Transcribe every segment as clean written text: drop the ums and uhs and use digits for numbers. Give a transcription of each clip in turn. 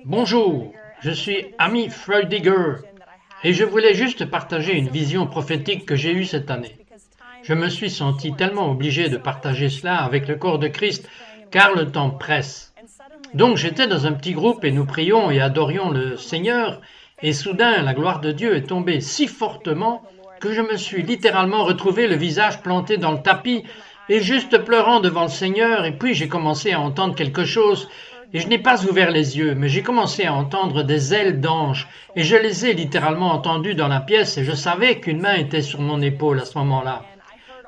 Bonjour, je suis Amy Freudiger et je voulais juste partager une vision prophétique que j'ai eue cette année. Je me suis senti tellement obligé de partager cela avec le corps de Christ car le temps presse. Donc j'étais dans un petit groupe et nous prions et adorions le Seigneur et soudain la gloire de Dieu est tombée si fortement que je me suis littéralement retrouvé le visage planté dans le tapis et juste pleurant devant le Seigneur et puis j'ai commencé à entendre quelque chose et je n'ai pas ouvert les yeux mais j'ai commencé à entendre des ailes d'ange et je les ai littéralement entendues dans la pièce et je savais qu'une main était sur mon épaule à ce moment-là.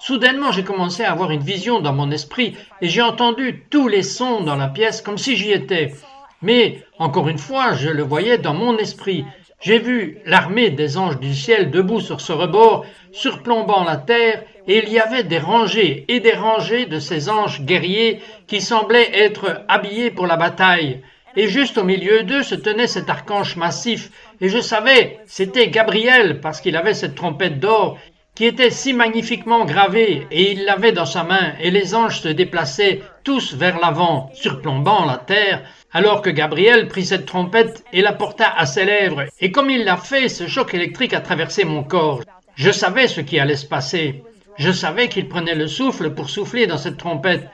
Soudainement, j'ai commencé à avoir une vision dans mon esprit et j'ai entendu tous les sons dans la pièce comme si j'y étais. Mais, encore une fois, je le voyais dans mon esprit. J'ai vu l'armée des anges du ciel debout sur ce rebord, surplombant la terre, et il y avait des rangées et des rangées de ces anges guerriers qui semblaient être habillés pour la bataille. Et juste au milieu d'eux se tenait cet archange massif, et je savais, c'était Gabriel, parce qu'il avait cette trompette d'or, qui était si magnifiquement gravée, et il l'avait dans sa main, et les anges se déplaçaient tous vers l'avant, surplombant la terre, alors que Gabriel prit cette trompette et la porta à ses lèvres, et comme il l'a fait, ce choc électrique a traversé mon corps. Je savais ce qui allait se passer. Je savais qu'il prenait le souffle pour souffler dans cette trompette.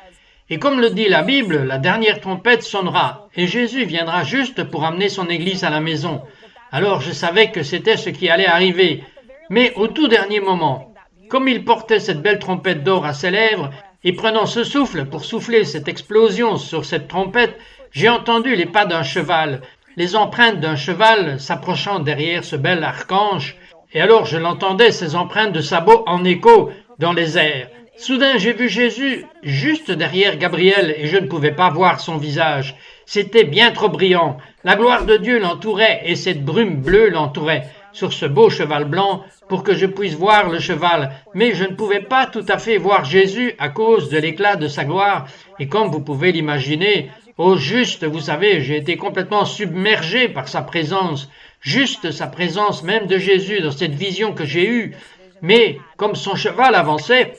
Et comme le dit la Bible, la dernière trompette sonnera, et Jésus viendra juste pour amener son Église à la maison. Alors je savais que c'était ce qui allait arriver. Mais au tout dernier moment, comme il portait cette belle trompette d'or à ses lèvres, et prenant ce souffle pour souffler cette explosion sur cette trompette, j'ai entendu les pas d'un cheval, les empreintes d'un cheval s'approchant derrière ce bel archange, et alors je l'entendais, ces empreintes de sabots en écho dans les airs. Soudain j'ai vu Jésus juste derrière Gabriel et je ne pouvais pas voir son visage. C'était bien trop brillant. La gloire de Dieu l'entourait et cette brume bleue l'entourait sur ce beau cheval blanc pour que je puisse voir le cheval, mais je ne pouvais pas tout à fait voir Jésus à cause de l'éclat de sa gloire, et comme vous pouvez l'imaginer, au juste, vous savez, j'ai été complètement submergé par sa présence, juste sa présence même de Jésus dans cette vision que j'ai eue, mais comme son cheval avançait,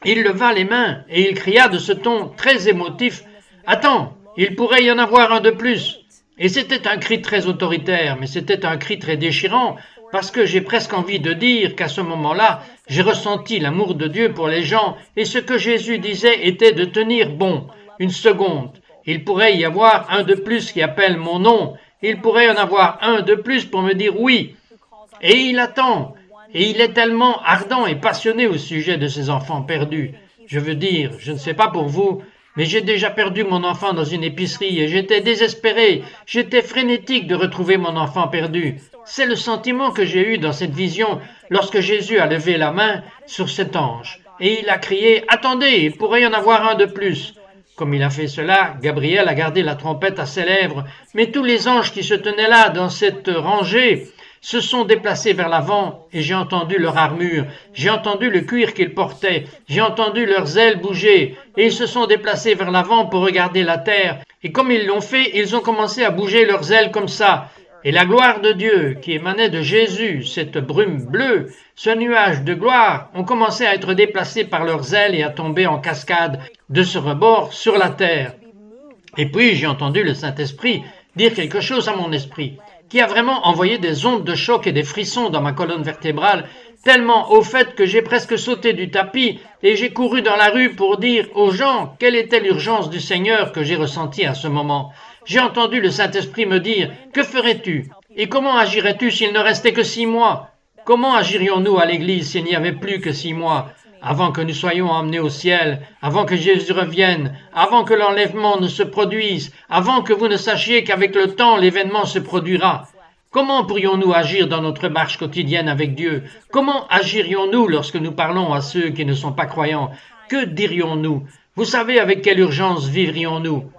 il leva les mains et il cria de ce ton très émotif, « Attends, il pourrait y en avoir un de plus !» Et c'était un cri très autoritaire, mais c'était un cri très déchirant, parce que j'ai presque envie de dire qu'à ce moment-là, j'ai ressenti l'amour de Dieu pour les gens, et ce que Jésus disait était de tenir bon, une seconde. Il pourrait y avoir un de plus qui appelle mon nom, il pourrait y en avoir un de plus pour me dire oui. Et il attend, et il est tellement ardent et passionné au sujet de ses enfants perdus. Je veux dire, je ne sais pas pour vous, mais j'ai déjà perdu mon enfant dans une épicerie et j'étais désespéré, j'étais frénétique de retrouver mon enfant perdu. C'est le sentiment que j'ai eu dans cette vision lorsque Jésus a levé la main sur cet ange. Et il a crié « Attendez, il pourrait y en avoir un de plus !» Comme il a fait cela, Gabriel a gardé la trompette à ses lèvres, mais tous les anges qui se tenaient là dans cette rangée se sont déplacés vers l'avant et j'ai entendu leur armure, j'ai entendu le cuir qu'ils portaient, j'ai entendu leurs ailes bouger et ils se sont déplacés vers l'avant pour regarder la terre et comme ils l'ont fait, ils ont commencé à bouger leurs ailes comme ça. Et la gloire de Dieu qui émanait de Jésus, cette brume bleue, ce nuage de gloire, ont commencé à être déplacés par leurs ailes et à tomber en cascade de ce rebord sur la terre. Et puis j'ai entendu le Saint-Esprit dire quelque chose à mon esprit, qui a vraiment envoyé des ondes de choc et des frissons dans ma colonne vertébrale, tellement au fait que j'ai presque sauté du tapis et j'ai couru dans la rue pour dire aux gens quelle était l'urgence du Seigneur que j'ai ressentie à ce moment. J'ai entendu le Saint-Esprit me dire « Que ferais-tu ? Et comment agirais-tu s'il ne restait que 6 mois ? Comment agirions-nous à l'Église s'il n'y avait plus que 6 mois ? Avant que nous soyons emmenés au ciel, avant que Jésus revienne, avant que l'enlèvement ne se produise, avant que vous ne sachiez qu'avec le temps l'événement se produira. Comment pourrions-nous agir dans notre marche quotidienne avec Dieu? Comment agirions-nous lorsque nous parlons à ceux qui ne sont pas croyants? Que dirions-nous? Vous savez avec quelle urgence vivrions-nous?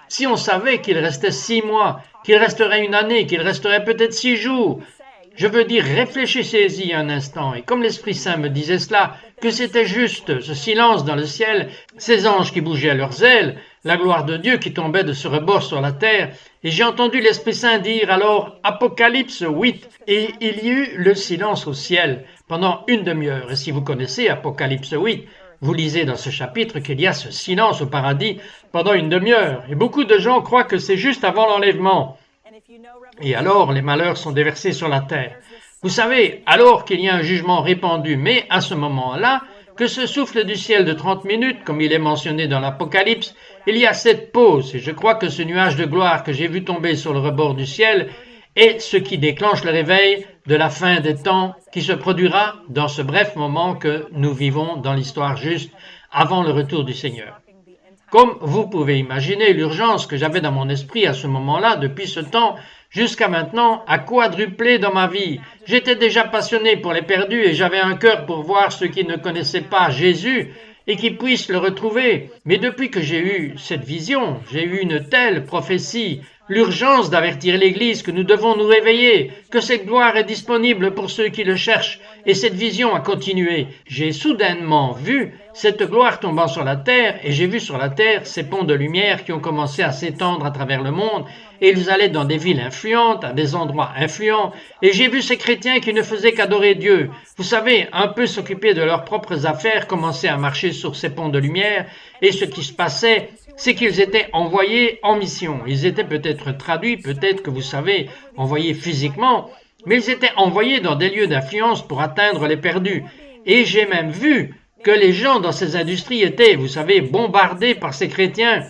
Si on savait qu'il restait 6 mois, qu'il resterait 1 année, qu'il resterait peut-être 6 jours, je veux dire, réfléchissez-y un instant, et comme l'Esprit Saint me disait cela, que c'était juste, ce silence dans le ciel, ces anges qui bougeaient leurs ailes, la gloire de Dieu qui tombait de ce rebord sur la terre, et j'ai entendu l'Esprit Saint dire alors Apocalypse 8, et il y eut le silence au ciel pendant 1 demi-heure. Et si vous connaissez Apocalypse 8, Vous lisez dans ce chapitre qu'il y a ce silence au paradis pendant une demi-heure, et beaucoup de gens croient que c'est juste avant l'enlèvement. Et alors, les malheurs sont déversés sur la terre. Vous savez, alors qu'il y a un jugement répandu, mais à ce moment-là, que ce souffle du ciel de 30 minutes, comme il est mentionné dans l'Apocalypse, il y a cette pause, et je crois que ce nuage de gloire que j'ai vu tomber sur le rebord du ciel est ce qui déclenche le réveil de la fin des temps qui se produira dans ce bref moment que nous vivons dans l'histoire juste avant le retour du Seigneur. Comme vous pouvez imaginer, l'urgence que j'avais dans mon esprit à ce moment-là, depuis ce temps jusqu'à maintenant, a quadruplé dans ma vie. J'étais déjà passionné pour les perdus et j'avais un cœur pour voir ceux qui ne connaissaient pas Jésus et qui puissent le retrouver. Mais depuis que j'ai eu cette vision, j'ai eu une telle prophétie, l'urgence d'avertir l'Église que nous devons nous réveiller, que cette gloire est disponible pour ceux qui le cherchent, et cette vision a continué. J'ai soudainement vu cette gloire tombant sur la terre, et j'ai vu sur la terre ces ponts de lumière qui ont commencé à s'étendre à travers le monde, et ils allaient dans des villes influentes, à des endroits influents, et j'ai vu ces chrétiens qui ne faisaient qu'adorer Dieu. Vous savez, un peu s'occuper de leurs propres affaires, commencer à marcher sur ces ponts de lumière, et ce qui se passait, c'est qu'ils étaient envoyés en mission. Ils étaient peut-être traduits, peut-être que vous savez, envoyés physiquement, mais ils étaient envoyés dans des lieux d'influence pour atteindre les perdus. Et j'ai même vu que les gens dans ces industries étaient, vous savez, bombardés par ces chrétiens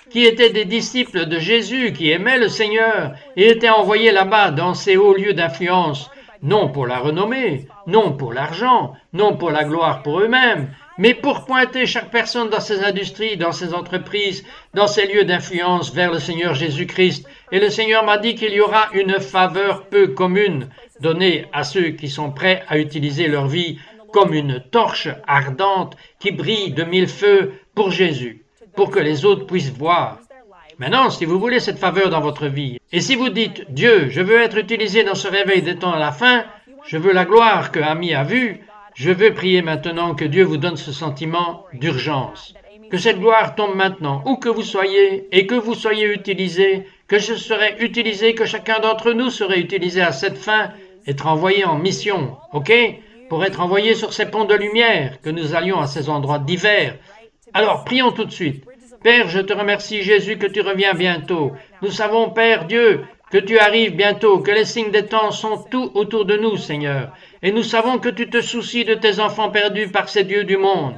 qui étaient des disciples de Jésus, qui aimaient le Seigneur, et étaient envoyés là-bas dans ces hauts lieux d'influence, non pour la renommée, non pour l'argent, non pour la gloire pour eux-mêmes, mais pour pointer chaque personne dans ces industries, dans ces entreprises, dans ces lieux d'influence vers le Seigneur Jésus-Christ. Et le Seigneur m'a dit qu'il y aura une faveur peu commune donnée à ceux qui sont prêts à utiliser leur vie comme une torche ardente qui brille de 1000 feux pour Jésus, pour que les autres puissent voir. Maintenant, si vous voulez cette faveur dans votre vie, et si vous dites « Dieu, je veux être utilisé dans ce réveil des temps à la fin, je veux la gloire que Ami a vue », je veux prier maintenant que Dieu vous donne ce sentiment d'urgence, que cette gloire tombe maintenant, où que vous soyez, et que vous soyez utilisé, que je serai utilisé, que chacun d'entre nous serait utilisé à cette fin, être envoyé en mission, ok? Pour être envoyé sur ces ponts de lumière, que nous allions à ces endroits divers. Alors, prions tout de suite. Père, je te remercie, Jésus, que tu reviens bientôt. Nous savons, Père Dieu, que tu arrives bientôt, que les signes des temps sont tout autour de nous, Seigneur. Et nous savons que tu te soucies de tes enfants perdus par ces dieux du monde.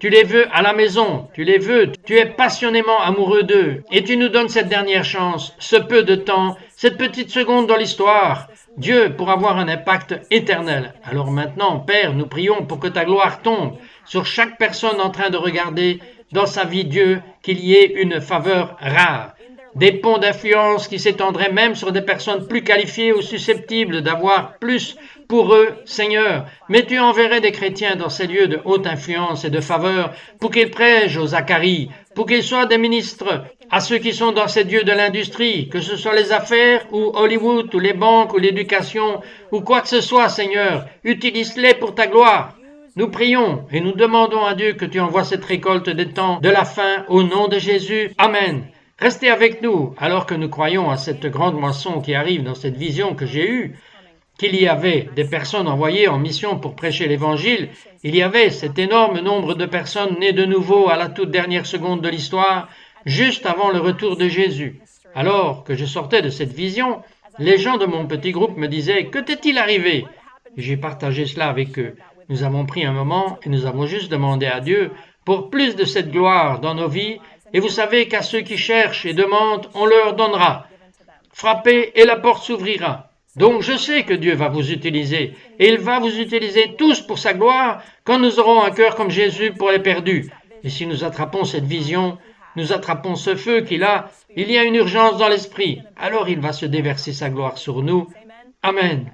Tu les veux à la maison, tu les veux, tu es passionnément amoureux d'eux. Et tu nous donnes cette dernière chance, ce peu de temps, cette petite seconde dans l'histoire, Dieu, pour avoir un impact éternel. Alors maintenant, Père, nous prions pour que ta gloire tombe sur chaque personne en train de regarder dans sa vie, Dieu, qu'il y ait une faveur rare. Des ponts d'influence qui s'étendraient même sur des personnes plus qualifiées ou susceptibles d'avoir plus pour eux, Seigneur. Mais tu enverrais des chrétiens dans ces lieux de haute influence et de faveur pour qu'ils prêchent aux Zacharie, pour qu'ils soient des ministres à ceux qui sont dans ces lieux de l'industrie, que ce soit les affaires ou Hollywood ou les banques ou l'éducation ou quoi que ce soit, Seigneur. Utilise-les pour ta gloire. Nous prions et nous demandons à Dieu que tu envoies cette récolte des temps de la fin au nom de Jésus. Amen. Restez avec nous alors que nous croyons à cette grande moisson qui arrive dans cette vision que j'ai eue, qu'il y avait des personnes envoyées en mission pour prêcher l'Évangile, il y avait cet énorme nombre de personnes nées de nouveau à la toute dernière seconde de l'histoire, juste avant le retour de Jésus. Alors que je sortais de cette vision, les gens de mon petit groupe me disaient « Que t'est-il arrivé ?» J'ai partagé cela avec eux. Nous avons pris un moment et nous avons juste demandé à Dieu pour plus de cette gloire dans nos vies. Et vous savez qu'à ceux qui cherchent et demandent, on leur donnera. Frappez et la porte s'ouvrira. Donc je sais que Dieu va vous utiliser. Et il va vous utiliser tous pour sa gloire quand nous aurons un cœur comme Jésus pour les perdus. Et si nous attrapons cette vision, nous attrapons ce feu qu'il a, il y a une urgence dans l'esprit. Alors il va se déverser sa gloire sur nous. Amen.